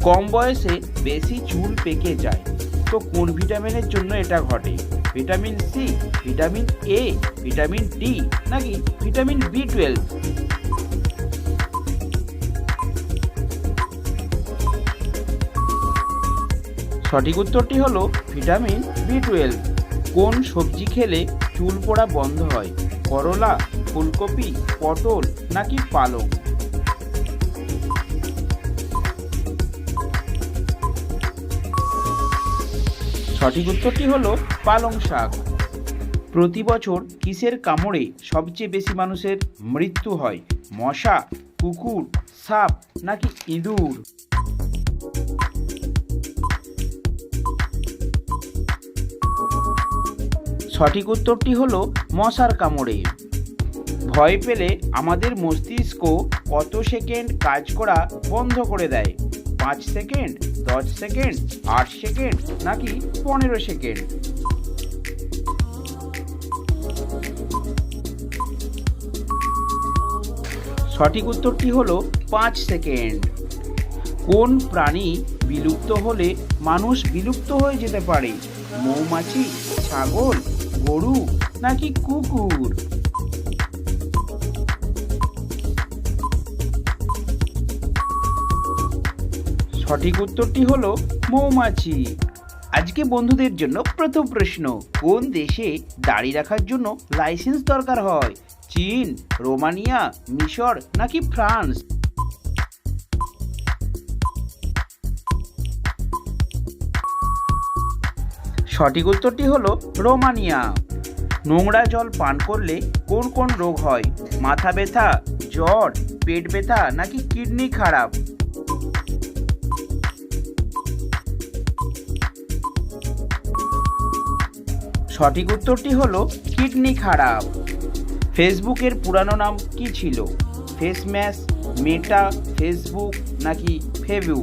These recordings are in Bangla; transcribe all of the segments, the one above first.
কম বয়সে বেশি চুল পেকে যায়, তো কোন ভিটামিনের জন্য এটা ঘটে? Vitamin C, vitamin A, vitamin D নাকি ভিটামিন বি12? সঠিক উত্তরটি হলো ভিটামিন বি12। কোন সবজি খেলে চুল পড়া বন্ধ হয়? করলা, ফুলকপি, পটল নাকি পালং? সঠিক উত্তরটি হলো পালং শাক। প্রতি বছর কিসের কামড়ে সবচেয়ে বেশি মানুষের মৃত্যু হয়? মশা, কুকুর, সাপ নাকি ইঁদুর? সঠিক উত্তরটি হলো মশার কামড়ে। ভয় পেলে আমাদের মস্তিষ্ক কত সেকেন্ড কাজ করা বন্ধ করে দেয়? 5 সেকেন্ড, 10 সেকেন্ড, 8 সেকেন্ড নাকি 15 সেকেন্ড? সঠিক উত্তরটি হলো 5 সেকেন্ড। কোন প্রাণী বিলুপ্ত হলে মানুষ বিলুপ্ত হয়ে যেতে পারে? মৌমাছি, ছাগল, গরু নাকি কুকুর? সঠিক উত্তরটি হলো মৌমাছি। আজকে বন্ধুদের জন্য প্রথম প্রশ্ন, কোন দেশে দাড়ি রাখার জন্য লাইসেন্স দরকার হয়? চীন, রোমানিয়া, মিশর নাকি ফ্রান্স? সঠিক উত্তরটি হলো রোমানিয়া। নোংরা জল পান করলে কোন কোন রোগ হয়? মাথা ব্যথা, জ্বর, পেট ব্যথা নাকি কিডনি খারাপ? সঠিক উত্তরটি হলো কিডনি খারাপ। ফেসবুকের পুরানো নাম কি ছিল? ফেসম্যাশ, মেটা, ফেসবুক নাকি ফেভু?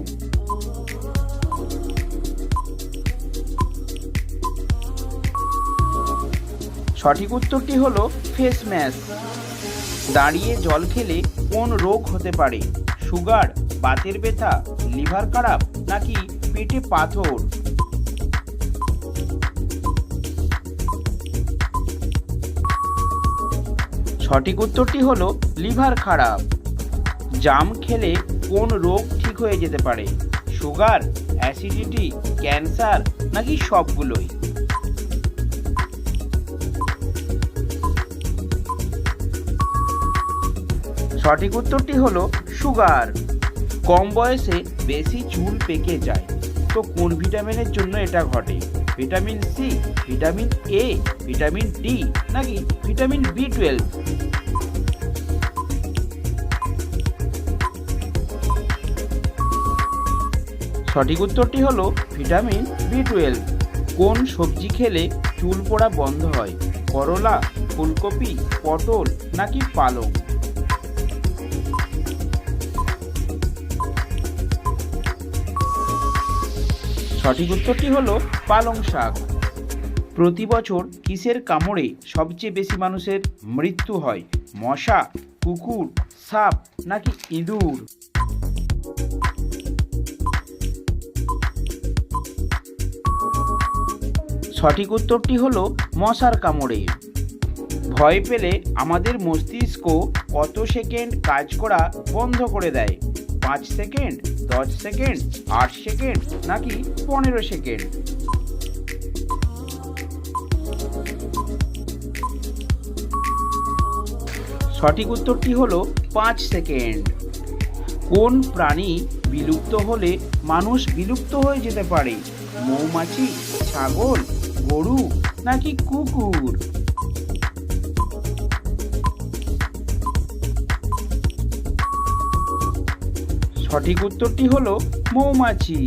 সঠিক উত্তরটি হলো ফেসম্যাশ। দাঁড়িয়ে জল খেলে কোন রোগ হতে পারে? সুগার, বাতের ব্যথা, লিভার খারাপ নাকি পেটে পাথর? সঠিক উত্তরটি হলো লিভার খারাপ। জাম খেলে কোন রোগ ঠিক হয়ে যেতে পারে? সুগার, অ্যাসিডিটি, ক্যান্সার নাকি সবগুলোই? সঠিক উত্তরটি হলো সুগার। কম বয়সে বেশি চুল পেকে যায়, তো কোন ভিটামিনের জন্য এটা ঘটে? Vitamin C, vitamin A, vitamin D নাকি ভিটামিন বি12? সঠিক উত্তরটি হলো ভিটামিন বি12। কোন সবজি খেলে চুল পড়া বন্ধ হয়? করলা, ফুলকপি, পটল নাকি পালং? সঠিক উত্তরটি হলো পালং শাক। প্রতি বছর কিসের কামড়ে সবচেয়ে বেশি মানুষের মৃত্যু হয়? মশা, কুকুর, সাপ নাকি ইঁদুর? সঠিক উত্তরটি হলো মশার কামড়ে। ভয় পেলে আমাদের মস্তিষ্ক কত সেকেন্ড কাজ করা বন্ধ করে দেয়? 5 সেকেন্ড, 10 সেকেন্ড, 8 সেকেন্ড নাকি 15 সেকেন্ড? সঠিক উত্তরটি হলো 5 সেকেন্ড। কোন প্রাণী বিলুপ্ত হলে মানুষ বিলুপ্ত হয়ে যেতে পারে? মৌমাছি, ছাগল, গরু নাকি কুকুর? সঠিক উত্তরটি হলো মৌমাছি।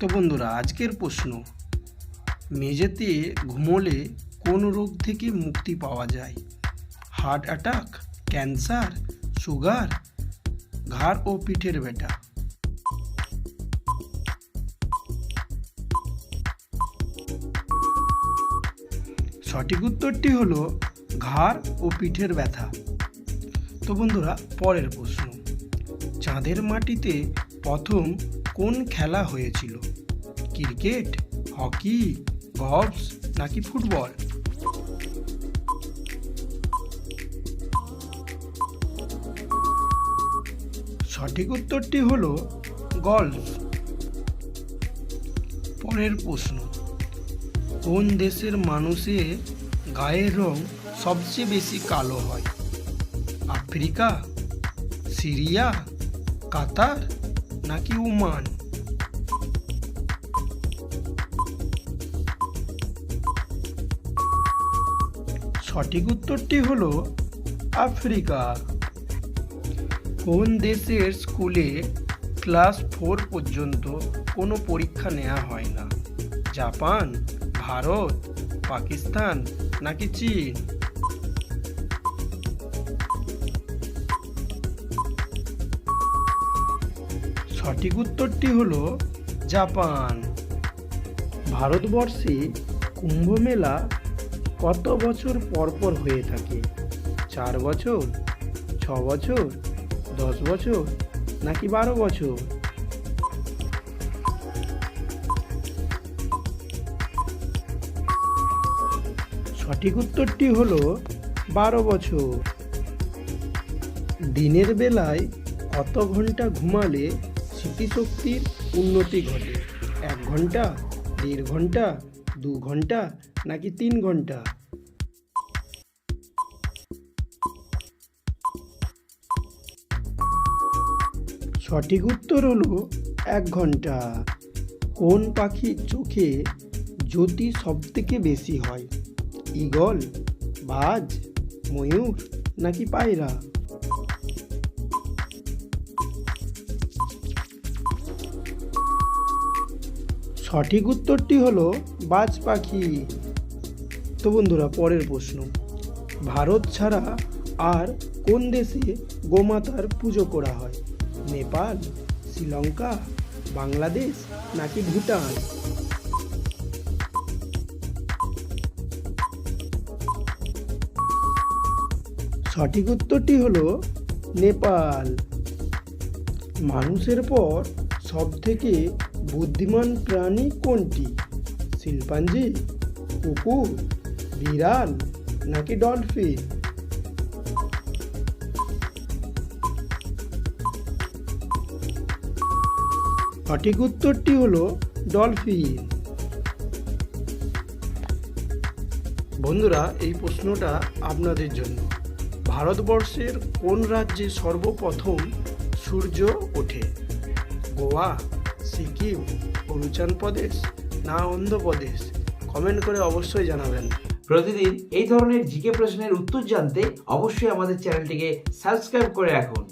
তো বন্ধুরা, আজকের প্রশ্ন, মেঝেতে ঘুমোলে কোন রোগ থেকে মুক্তি পাওয়া যায়? হার্ট অ্যাটাক, ক্যান্সার, সুগার, ঘাড় ও পিঠের ব্যথা? সঠিক উত্তরটি হলো ঘাড় ও পিঠের ব্যথা। তো বন্ধুরা, পরের প্রশ্ন, চাঁদের মাটিতে প্রথম কোন খেলা হয়েছিল? ক্রিকেট, হকি, গলফ নাকি ফুটবল? সঠিক উত্তরটি হলো গলফ। পরের প্রশ্ন, কোন দেশের মানুষের গায়ের রং সবচেয়ে বেশি কালো হয়? আফ্রিকা, সিরিয়া, কাতার নাকি ওমান? সঠিক উত্তরটি হলো আফ্রিকা। কোন দেশের স্কুলে ক্লাস 4 পর্যন্ত কোনো পরীক্ষা নেওয়া হয় না? জাপান, ভারত, পাকিস্তান নাকি চীন? সঠিক উত্তরটি হলো জাপান। ভারতবর্ষে কুম্ভ মেলা কত বছর পর পর হয়ে থাকে? 4 বছর, 6 বছর, 10 বছর নাকি 12 বছর? সঠিক উত্তরটি হলো 12 বছর। দিনের বেলায় কত ঘন্টা ঘুমালে স্মৃতিশক্তির উন্নতি ঘটে? 1 ঘন্টা, 1.5 ঘন্টা, 2 ঘন্টা নাকি 3 ঘন্টা? সঠিক উত্তর হলো 1 ঘন্টা। কোন পাখির চোখে জ্যোতি সবথেকে বেশি হয়? ঈগল, বাজ, ময়ূর নাকি পায়রা? সঠিক উত্তরটি হলো বাজ পাখি। তো বন্ধুরা, পরের প্রশ্ন, ভারত ছাড়া আর কোন দেশে গোমাতার পুজো করা হয়? নেপাল, শ্রীলঙ্কা, বাংলাদেশ নাকি ভুটান? সঠিক উত্তরটি হলো নেপাল। মানুষের পর সবথেকে বুদ্ধিমান প্রাণী কোনটি? শিম্পাঞ্জি, কুকুর, বিড়াল নাকি ডলফিন? সঠিক উত্তরটি হলো ডলফিন। বন্ধুরা, এই প্রশ্নটা আপনাদের জন্য। ভারতবর্ষের কোন রাজ্যে সর্বপ্রথম সূর্য ওঠে? গোয়া, সিকিম, অরুণাচল প্রদেশ না অন্ধ্রপ্রদেশ? কমেন্ট করে অবশ্যই জানাবেন। প্রতিদিন এই ধরনের জিকে প্রশ্নের উত্তর জানতে অবশ্যই আমাদের চ্যানেলটিকে সাবস্ক্রাইব করে রাখুন।